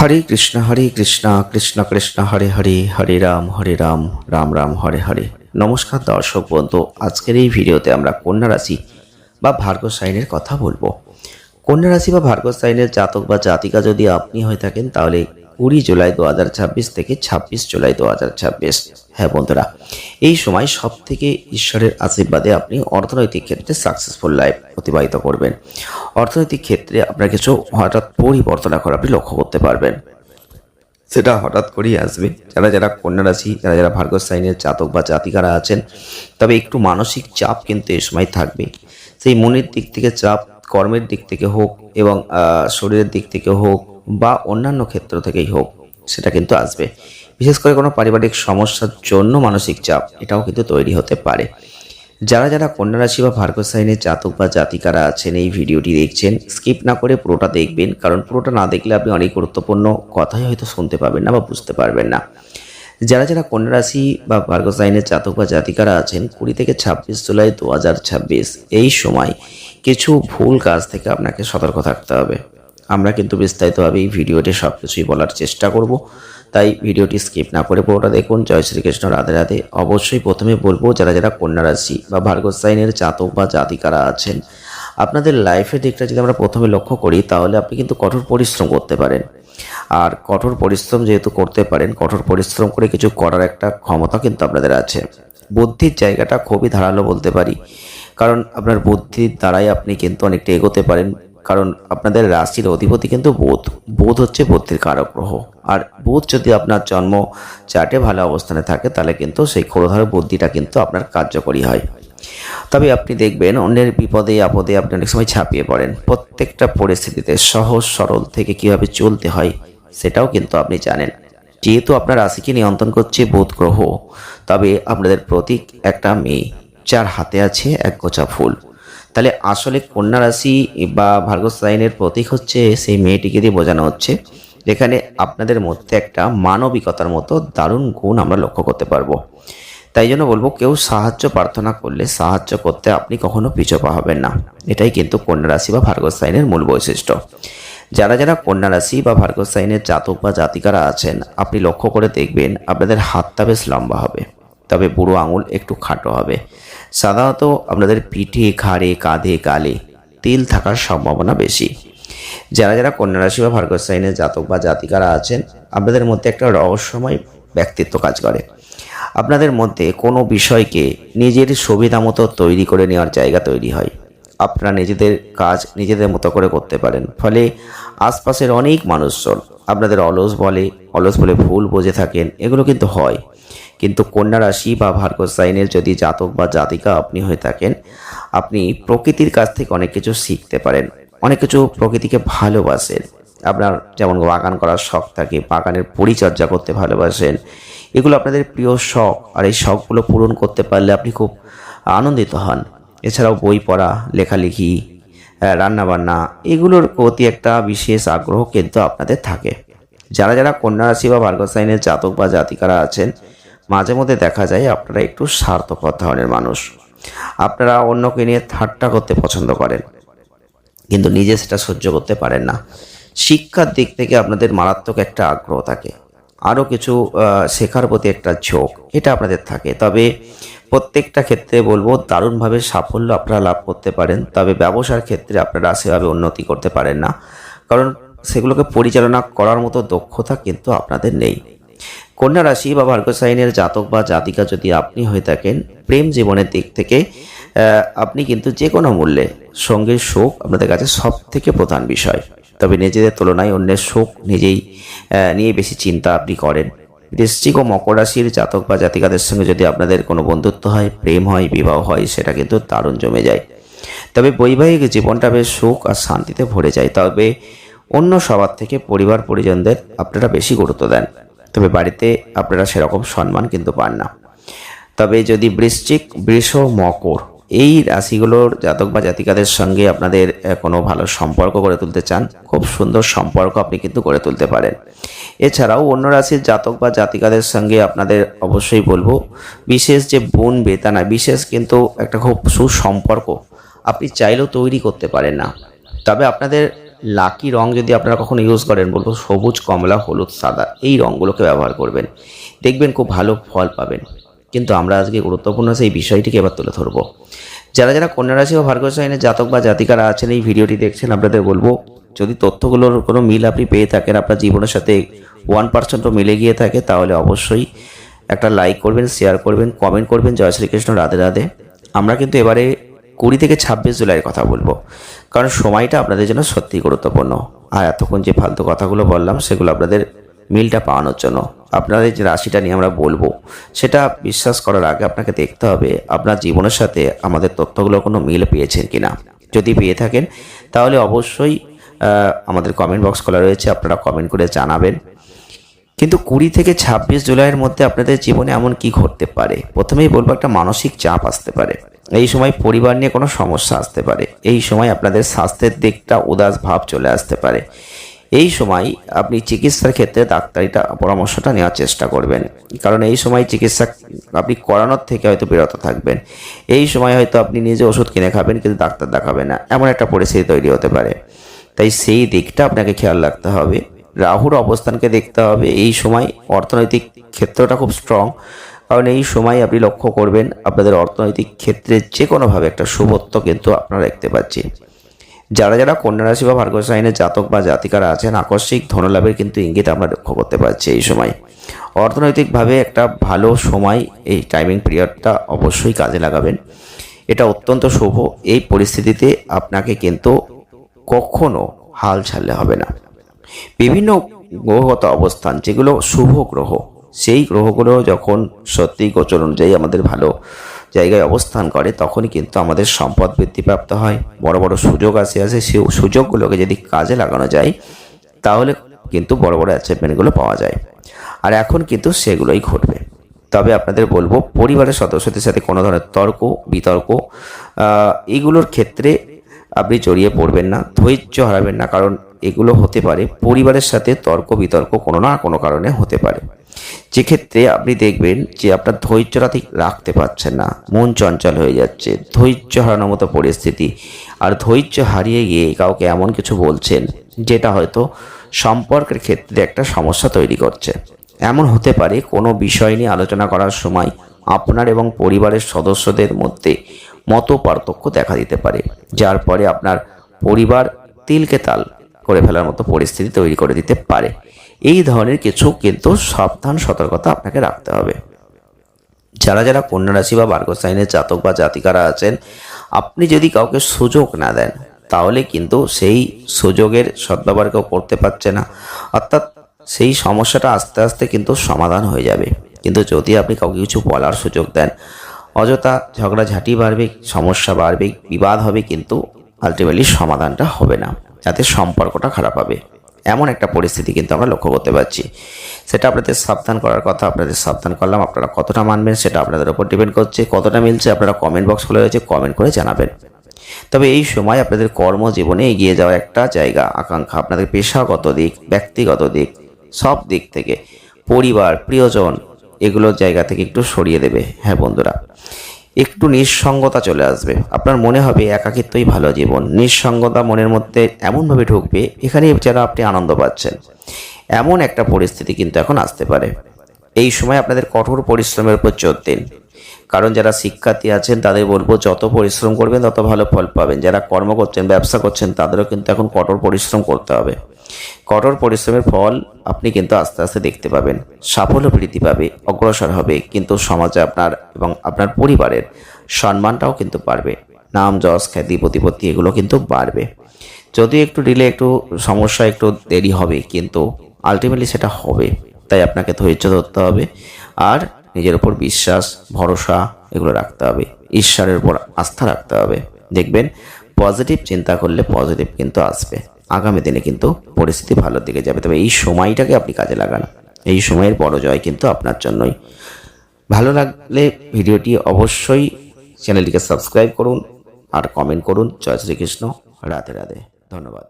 হরে কৃষ্ণ কৃষ্ণ কৃষ্ণ হরে হরে হরে রাম রাম রাম হরে হরে। নমস্কার দর্শক বন্ধু, আজকের এই ভিডিওতে আমরা কন্যা রাশি বা ভার্গব সাইনের কথা বলবো। কন্যা রাশি বা ভার্গব সাইনের জাতক বা জাতিকা যদি আপনি হয়ে থাকেন তাহলে 20 জুলাই 2026 থেকে 26 জুলাই 2026, হ্যাঁ বন্ধুরা, এই সময় সব থেকে ঈশ্বরের আশীর্বাদে আপনি অর্থনৈতিক ক্ষেত্রে সাকসেসফুল লাইফ অতিবাহিত করবেন। অর্থনৈতিক ক্ষেত্রে আপনার কিছু হঠাৎ পরিবর্তন এখন আপনি লক্ষ্য করতে পারবেন, সেটা হঠাৎ করেই আসবে। যারা কন্যা রাশি, যারা ভার্গব সাইনের জাতক বা জাতিকারা আছেন, তবে একটু মানসিক চাপ কিন্তু এই সময় থাকবে। সেই মনের দিক থেকে চাপ, কর্মের দিক থেকে হোক এবং শরীরের দিক থেকে হোক বা অন্যান্য ক্ষেত্র থেকেই হোক, সেটা কিন্তু আসবে। বিশেষ করে কোনো পারিবারিক সমস্যার জন্য মানসিক চাপ এটাও কিন্তু তৈরি হতে পারে। যারা কন্যা রাশি বা ভার্গব সাইনের জাতক বা জাতিকারা আছেন, এই ভিডিওটি দেখছেন, স্কিপ না করে পুরোটা দেখবেন, কারণ পুরোটা না দেখলে আপনি অনেক গুরুত্বপূর্ণ কথাই হয়তো শুনতে পাবেন না বা বুঝতে পারবেন না। যারা কন্যা রাশি বা ভার্গব সাইনের জাতক বা জাতিকারা আছেন, 20 থেকে 26 জুলাই 2026 এই সময় কিছু ভুল কাজ থেকে আপনাকে সতর্ক থাকতে হবে। আমরা কিন্তু বিস্তারিতভাবে এই ভিডিওতে সব কিছুই বলার চেষ্টা করব, তাই ভিডিওটি স্কিপ না করে পুরোটা দেখুন। জয় শ্রীকৃষ্ণ, রাধে রাধে। অবশ্যই প্রথমে বলবো, যারা কন্যা রাশি বা ভার্গব সাইনের জাতক বা জাতিকারা আছেন, আপনাদের লাইফের দিকটা যদি আমরা প্রথমে লক্ষ্য করি তাহলে আপনি কিন্তু কঠোর পরিশ্রম করতে পারেন। আর কঠোর পরিশ্রম যেহেতু করতে পারেন, কঠোর পরিশ্রম করে কিছু করার একটা ক্ষমতা কিন্তু আপনাদের আছে। বুদ্ধির জায়গাটা খুবই ধারালো বলতে পারি, কারণ আপনার বুদ্ধির দ্বারাই আপনি কিন্তু অনেকটা এগোতে পারেন। কারণ আপনাদের রাশির অধিপতি কিন্তু বুধ হচ্ছে বুদ্ধির কারক গ্রহ। আর বুধ যদি আপনার জন্ম চার্টে ভালো অবস্থানে থাকে তাহলে কিন্তু সেই ক্ষুরধার বুদ্ধিটা কিন্তু আপনার কার্যকরী হয়। তবে আপনি দেখবেন অন্যের বিপদে আপদে আপনি অনেক সময় ছাপিয়ে পড়েন। প্রত্যেকটা পরিস্থিতিতে সহজ সরল থেকে কিভাবে চলতে হয় সেটাও কিন্তু আপনি জানেন। যেহেতু আপনার রাশিকে নিয়ন্ত্রণ করছে বুধ গ্রহ, তবে আপনাদের প্রতীক একটা মেয়ে যার হাতে আছে এক গোছা ফুল। তাহলে আসলে কন্যা রাশি বা ভার্গব সাইনের প্রতীক হচ্ছে সেই মেয়েটিকে দিয়ে বোঝানো হচ্ছে, যেখানে আপনাদের মধ্যে একটা মানবিকতার মতো দারুণ গুণ আমরা লক্ষ্য করতে পারবো। তাই জন্য বলবো, কেউ সাহায্য প্রার্থনা করলে সাহায্য করতে আপনি কখনো পিছপা হবেন না। এটাই কিন্তু কন্যা রাশি বা ভার্গব সাইনের মূল বৈশিষ্ট্য। যারা কন্যা রাশি বা ভার্গব সাইনের জাতক বা জাতিকারা আছেন, আপনি লক্ষ্য করে দেখবেন আপনাদের হাতটা বেশ লম্বা হবে, তবে বুড়ো আঙুল একটু খাটো হবে। সাধারণত আপনাদের পিঠে, ঘাড়ে, কাঁধে, গালে তিল থাকার সম্ভাবনা বেশি। যারা কন্যা রাশি বা ভার্গব সাইনের জাতক বা জাতিকারা আছেন, আপনাদের মধ্যে একটা রহস্যময় ব্যক্তিত্ব কাজ করে। আপনাদের মধ্যে কোনো বিষয়কে নিজের সুবিধা মতো তৈরি করে নেওয়ার জায়গা তৈরি হয়। আপনারা নিজেদের কাজ নিজেদের মতো করে করতে পারেন, ফলে আশপাশের অনেক মানুষজন আপনাদের অলস বলে ভুল বুঝে থাকেন। এগুলো কিন্তু হয়। কিন্তু কন্যা রাশি বা ভার্গব সাইনের যদি জাতক বা জাতিকা আপনি হয়ে থাকেন, আপনি প্রকৃতির কাছ থেকে অনেক কিছু শিখতে পারেন, অনেক কিছু প্রকৃতিকে ভালোবাসেন। আপনার যেমন বাগান করার শখ থাকে, বাগানের পরিচর্যা করতে ভালোবাসেন, এগুলো আপনাদের প্রিয় শখ। আর এই শখগুলো পূরণ করতে পারলে আপনি খুব আনন্দিত হন। এছাড়াও বই পড়া, লেখালেখি, রান্নাবান্না, এগুলোর প্রতি একটা বিশেষ আগ্রহ কিন্তু আপনাদের থাকে। যারা কন্যা রাশি বা ভার্গব সাইনের জাতক বা জাতিকারা আছেন, মাঝে মধ্যে দেখা যায় আপনারা একটু স্বার্থপর ধরনের মানুষ। আপনারা অন্যকে নিয়ে ঠাট্টা করতে পছন্দ করেন, কিন্তু নিজে সেটা সহ্য করতে পারেন না। শিক্ষার দিক থেকে আপনাদের মারাত্মক একটা আগ্রহ থাকে, আরও কিছু শেখার প্রতি একটা ঝোঁক এটা আপনাদের থাকে। তবে প্রত্যেকটা ক্ষেত্রে বলবো দারুণভাবে সাফল্য আপনারা লাভ করতে পারেন, তবে ব্যবসার ক্ষেত্রে আপনারা সেভাবে উন্নতি করতে পারেন না, কারণ সেগুলোকে পরিচালনা করার মতো দক্ষতা কিন্তু আপনাদের নেই। কন্যা রাশি বা ভার্গব সাইনের জাতক বা জাতিকা যদি আপনি হয়ে থাকেন, প্রেম জীবনের দিক থেকে আপনি কিন্তু যে কোনো মূল্যে সঙ্গীর সুখ আপনাদের কাছে সব থেকে প্রধান বিষয়। তবে নিজেদের তুলনায় অন্যের সুখ নিজেই নিয়ে বেশি চিন্তা আপনি করেন। বৃশ্চিক ও মকর রাশির জাতক বা জাতিকাদের সঙ্গে যদি আপনাদের কোনো বন্ধুত্ব হয়, প্রেম হয়, বিবাহ হয়, সেটা কিন্তু দারুণ জমে যায়। তবে বৈবাহিক জীবনটা বেশ সুখ আর শান্তিতে ভরে যায়। তবে অন্য সবার থেকে পরিবার পরিজনদের আপনারা বেশি গুরুত্ব দেন, তবে বাড়িতে আপনারা সেরকম সম্মান কিন্তু পান না। তবে যদি বৃশ্চিক, বৃষ, মকর এই রাশিগুলোর জাতক বা জাতিকাদের সঙ্গে আপনাদের কোনো ভালো সম্পর্ক গড়ে তুলতে চান, খুব সুন্দর সম্পর্ক আপনি কিন্তু গড়ে তুলতে পারেন। এছাড়াও অন্য রাশির জাতক বা জাতিকাদের সঙ্গে আপনাদের অবশ্যই বলবো, বিশেষ যে বোন বেতানা, বিশেষ কিন্তু একটা খুব সুসম্পর্ক আপনি চাইলেও তৈরি করতে পারেন না। তবে আপনাদের লাকি রং যদি আপনারা কখনো ইউজ করেন, বলবো সবুজ, কমলা, হলুদ, সাদা, এই রঙগুলোকে ব্যবহার করবেন, দেখবেন খুব ভালো ফল পাবেন। কিন্তু আমরা আজকে গুরুত্বপূর্ণ সেই বিষয়টিকে এবার তুলে ধরবো। যারা যারা কন্যা রাশি বা ভার্গব সাইনের জাতক বা জাতিকারা আছেন, এই ভিডিওটি দেখছেন, আপনাদের বলবো যদি তথ্যগুলোর কোনো মিল আপনি পেয়ে থাকেন, আপনার জীবনের সাথে 1%ও মিলে গিয়ে থাকে, তাহলে অবশ্যই একটা লাইক করবেন, শেয়ার করবেন, কমেন্ট করবেন। জয় শ্রীকৃষ্ণ, রাধে রাধে। আমরা কিন্তু এবারে 20 থেকে 26 জুলাইয়ের কথা বলবো, কারণ সময়টা আপনাদের জন্য সত্যিই গুরুত্বপূর্ণ। আর এতক্ষণ যে ফালতু কথাগুলো বললাম সেগুলো আপনাদের মিলটা পাওয়ানোর জন্য। আপনাদের যে রাশিটা নিয়ে আমরা বলবো সেটা বিশ্বাস করার আগে আপনাকে দেখতে হবে আপনার জীবনের সাথে আমাদের তথ্যগুলো কোনো মিল পেয়েছেন কিনা। যদি পেয়ে থাকেন তাহলে অবশ্যই আমাদের কমেন্ট বক্স খোলা রয়েছে, আপনারা কমেন্ট করে জানাবেন। কিন্তু 20 থেকে 26 জুলাইয়ের মধ্যে আপনাদের জীবনে এমন কি ঘটতে পারে? প্রথমেই বলবো, একটা মানসিক চাপ আসতে পারে। এই সময় পরিবার নিয়ে কোনো সমস্যা আসতে পারে। এই সময় আপনাদের স্বাস্থ্যের দিকটা উদাস ভাব চলে আসতে পারে। এই সময় আপনি চিকিৎসার ক্ষেত্রে ডাক্তারিটা পরামর্শটা নেওয়ার চেষ্টা করবেন, কারণ এই সময় চিকিৎসা আপনি করানোর থেকে হয়তো বিরত থাকবেন। এই সময় হয়তো আপনি নিজে ওষুধ কিনে খাবেন কিন্তু ডাক্তার দেখাবেন না, এমন একটা পরিস্থিতি তৈরি হতে পারে। তাই সেই দিকটা আপনাকে খেয়াল রাখতে হবে। রাহুর অবস্থানকে দেখতে হবে। এই সময় অর্থনৈতিক ক্ষেত্রটা খুব স্ট্রং, কারণ এই সময় আপনি লক্ষ্য করবেন আপনাদের অর্থনৈতিক ক্ষেত্রে যে কোনোভাবে একটা শুভত্ব কিন্তু আপনারা দেখতে পাচ্ছি। যারা যারা কন্যা রাশি বা ভার্গব সাইনের জাতক বা জাতিকারা আছেন, আকস্মিক ধনলাভের কিন্তু ইঙ্গিত আমরা লক্ষ্য করতে পারছি। এই সময় অর্থনৈতিকভাবে একটা ভালো সময়, এই টাইমিং পিরিয়ডটা অবশ্যই কাজে লাগাবেন। এটা অত্যন্ত শুভ। এই পরিস্থিতিতে আপনাকে কিন্তু কখনো হাল ছাড়লে হবে না। বিভিন্ন গ্রহগত অবস্থান, যেগুলো শুভ গ্রহ, সেই গ্রহগুলো যখন সত্যি গোচর অনুযায়ী আমাদের ভালো জায়গায় অবস্থান করে, তখনই কিন্তু আমাদের সম্পদ বৃদ্ধিপ্রাপ্ত হয়, বড় বড় সুযোগ আসে। সেই সুযোগগুলোকে যদি কাজে লাগানো যায় তাহলে কিন্তু বড় বড় অ্যাচিভমেন্টগুলো পাওয়া যায়। আর এখন কিন্তু সেগুলোই ঘটবে। তবে আপনাদের বলবো, পরিবারের সদস্যদের সাথে কোনো ধরনের তর্ক বিতর্ক এইগুলোর ক্ষেত্রে আপনি জড়িয়ে পড়বেন না, ধৈর্য হারাবেন না, কারণ এগুলো হতে পারে পরিবারের সাথে তর্ক বিতর্ক কোনো না কোনো কারণে হতে পারে, যেক্ষেত্রে আপনি দেখবেন যে আপনার ধৈর্যটা ঠিক রাখতে পারছেন না, মন চঞ্চল হয়ে যাচ্ছে, ধৈর্য হারানোর মতো পরিস্থিতি। আর ধৈর্য হারিয়ে গিয়ে কাউকে এমন কিছু বলছেন যেটা হয়তো সম্পর্কের ক্ষেত্রে একটা সমস্যা তৈরি করছে। এমন হতে পারে কোনো বিষয় নিয়ে আলোচনা করার সময় আপনার এবং পরিবারের সদস্যদের মধ্যে মত পার্থক্য দেখা দিতে পারে, যার পরে আপনার পরিবার তিলকে তাল করে ফেলার মতো পরিস্থিতি তৈরি করে দিতে পারে। এই ধরনের কিছু কিন্তু সাবধান সতর্কতা আপনাকে রাখতে হবে। যারা যারা কন্যা রাশি বা ভার্গব সাইনের জাতক বা জাতিকারা আছেন, আপনি যদি কাউকে সুযোগ না দেন তাহলে কিন্তু সেই সুযোগের সদ্ব্যবহার কেউ করতে পারছে না, অর্থাৎ সেই সমস্যাটা আস্তে আস্তে কিন্তু সমাধান হয়ে যাবে। কিন্তু যদি আপনি কাউকে কিছু বলার সুযোগ দেন, অযথা ঝগড়াঝাঁটি বাড়বে, সমস্যা বাড়বে, বিবাদ হবে, কিন্তু আলটিমেটলি সমাধানটা হবে না, যাতে সম্পর্কটা খারাপ হবে। এমন একটা পরিস্থিতি কিন্তু আমরা লক্ষ্য করতে পারছি। সেটা আপনাদের সাবধান করার কথা, আপনাদের সাবধান করলাম। আপনারা কতটা মানবেন সেটা আপনাদের উপর ডিপেন্ড করছে। কতটা মিলছে আপনারা কমেন্ট বক্স খুলে রয়েছে, কমেন্ট করে জানাবেন। তবে এই সময় আপনাদের কর্মজীবনে এগিয়ে যাওয়ার একটা জায়গা, আকাঙ্ক্ষা, আপনাদের পেশাগত দিক, ব্যক্তিগত দিক, সব দিক থেকে, পরিবার, প্রিয়জন, এগুলোর জায়গা থেকে একটু সরিয়ে দেবে। হ্যাঁ বন্ধুরা, একটু নিঃসঙ্গতা চলে আসবে। আপনার মনে হবে একাকিত্বই ভালো জীবন। নিঃসঙ্গতা মনের মধ্যে এমনভাবে ঢুকবে, এখানে যারা আপনি আনন্দ পাচ্ছেন, এমন একটা পরিস্থিতি কিন্তু এখন আসতে পারে। এই সময় আপনাদের কঠোর পরিশ্রমের উপর জোর দিন, কারণ যারা শিক্ষার্থী আছেন তাদের বলবো যত পরিশ্রম করবেন তত ভালো ফল পাবেন। যারা কর্ম করছেন, ব্যবসা করছেন, তাদেরও কিন্তু এখন কঠোর পরিশ্রম করতে হবে। কঠোর পরিশ্রমের ফল আপনি কিন্তু আস্তে আস্তে দেখতে পাবেন। সাফল্য বৃদ্ধি পাবে, অগ্রসর হবে, কিন্তু সমাজে আপনার এবং আপনার পরিবারের সম্মানটাও কিন্তু বাড়বে। নাম, যশ, খ্যাতি, প্রতিপত্তি এগুলো কিন্তু বাড়বে। যদি একটু ডিলে, একটু সমস্যা, একটু দেরি হবে, কিন্তু আলটিমেটলি সেটা হবে। তাই আপনাকে ধৈর্য ধরতে হবে আর নিজের উপর বিশ্বাস, ভরসা এগুলো রাখতে হবে। ঈশ্বরের উপর আস্থা রাখতে হবে। দেখবেন পজিটিভ চিন্তা করলে পজিটিভ কিন্তু আসবে। আগামী দিনে কিন্তু পরিস্থিতি ভালোর দিকে যাবে। তবে এই সময়টাকে আপনি কাজে লাগান। এই সময়ের বড় জয় কিন্তু আপনার জন্যই। ভালো লাগলে ভিডিওটি অবশ্যই চ্যানেলটিকে সাবস্ক্রাইব করুন আর কমেন্ট করুন। জয় শ্রীকৃষ্ণ, রাধে রাধে, ধন্যবাদ।